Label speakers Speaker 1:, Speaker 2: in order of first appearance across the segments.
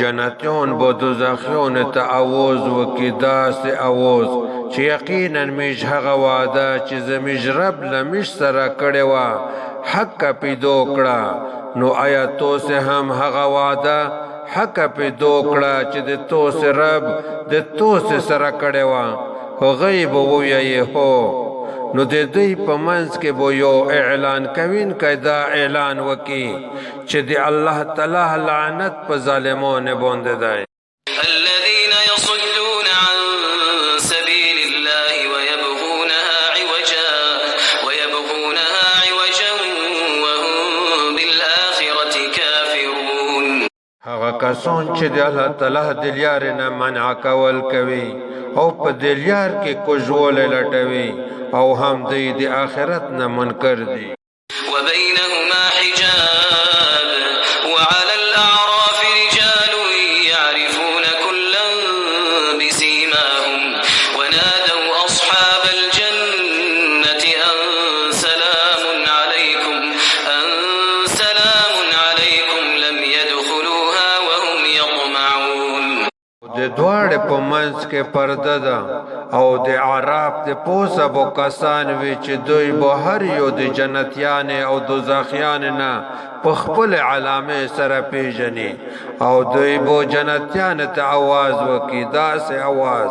Speaker 1: جنتیون با دوزخیون تا آواز وکی داس آواز چې یقینا میش هغه وعده چې زمیش رب لمیش سره کړی وه حق پیدو کړه نو آیا تو سے هم هغه وعده حق پیدو کړه چې د تو سے رب د تو سے سره کړی وه خو غیب وویایې هو نو د دوی په منځ کې به یو اعلان کوونکی دا اعلان وکړي چې د الله تعالی لعنت په ظالمانو باندې دی.
Speaker 2: الذين يصدون عن سبيل الله ويبغونها عوجا وهم بالآخرة كافرون.
Speaker 1: هغه کسان چې د الله تعالی د لارې نه منع کول کوي او په د لار کې کوږوالی لټوي او هم دوی د آخرت نه منکر دي.
Speaker 2: وبينهما حجاب وعلى الأعراف رجال يعرفون كلا بسيماهم ونادوا أصحاب الجنة أن سلام عليكم لم يدخلوها وهم يطمعون.
Speaker 1: د دواړو په منځ کې پرده ده او د اعراف د پوسه بو کسان وی چې دوی به هر یو د جنتیان او دوزخیان نه په خپل علامه سره پیژني او دوی به جنتیان ته आवाज وکي داسې आवाज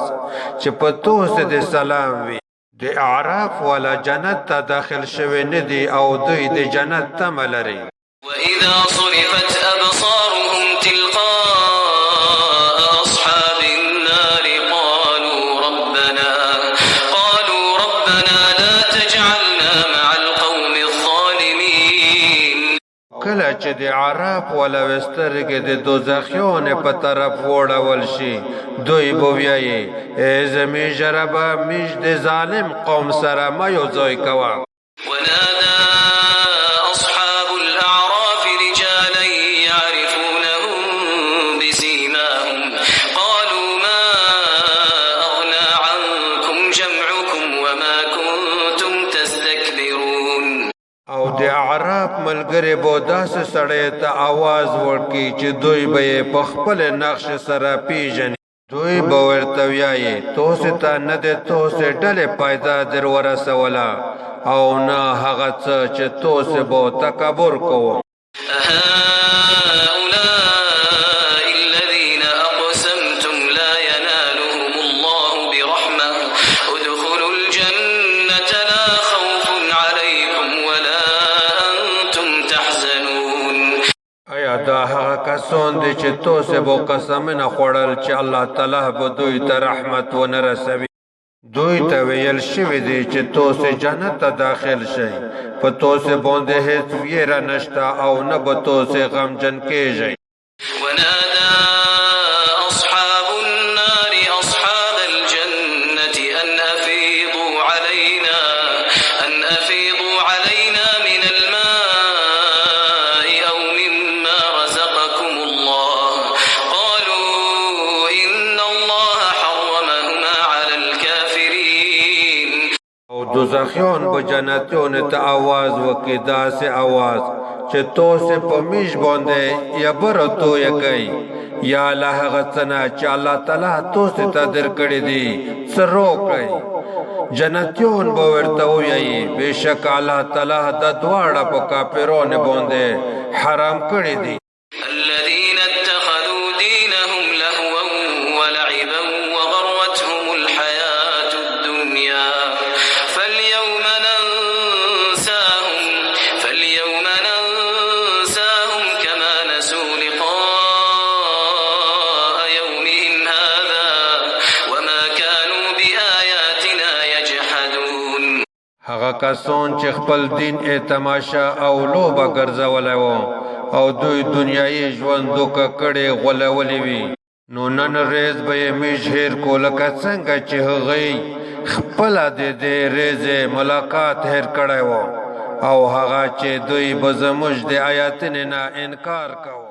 Speaker 1: چې په توسه د سلام وي. د اعراف ولا جنت ته داخل شوی نه دي او دوی د جنت تمه لري.
Speaker 2: وإذا صرفت أبصارهم تلقاء أصحاب النار قالوا ربنا لا تجعلنا مع القوم الظالمين.
Speaker 1: کله چې د اعراف ولا وسترګې د دوزخیون په طرف وړول شي دوی به وایي ای زمي جربه میش د ظالم قوم سره ما یو ځای کوه.
Speaker 2: ونادى أصحاب الأعراف رجالا يعرفونهم بسيماهم قالوا ما أغنى عنكم جمعكم وما كنتم تستكبرون.
Speaker 1: او د اعراف ملګری به داسې سړی ته आवाज ورکړي چې دوی به په خپل نقش سره پیژني. دوی به ورته وایي توسې ته نه د توسې ډلې پیدا در ورسوله او نه هغه څه چې توسې به تکبر کوو.
Speaker 2: هؤلاء الذين أقسمتم لا ينالهم الله برحمة ادخلوا الجنة لا خوف عليكم ولا أنتم تحزنون.
Speaker 1: ایا دا هغه کسان دي چې توسې به قسمونه خوړل چې الله تعالی به دوی ته رحمت ونه رسوي. دوی ته ویل شوي دي چې توسې جنت ته داخل شئ په توسې باندې هیڅ ویره نشته او نه به توسې غمجن کیږئ.
Speaker 2: ونادى أصحاب النار أصحاب الجنة أن أفيضوا علينا من الماء أو مما رزقكم الله قالوا إن الله حرمهما على الكافرين.
Speaker 1: او دوزخیون به جنتیون ته आवाज وکړي داسې आवाज چې توسې په میش باندې یا بره تویه کوي یا له هغه څه نه چې الله تعالی توسې ته درکړي دي څه روکئ. جنتیون به ورته ووایي بېشکه الله تعالی دا دواړه په کافرانو باندې حرام کړي دي.
Speaker 2: الذين اتخذوا دينهم لهوا ولعبا وغرتهم الحياة الدنيا فاليوم ننساهم كما نسوا لقاء يومهم هذا وما كانوا بآياتنا يجحدون.
Speaker 1: هغه کسان چې خپل دین تماشا او لوبه ګرځولی وو او دوی دنیایي ژوند دوکه کړې غولولې وي نو نن ریز به یې میش هیر کو لکه څنګه چې هغوی خپله د دې ریزې ملاقات هیر کړی و او هغه چې دوی به زموږ د آیاتونو نه انکار کوه.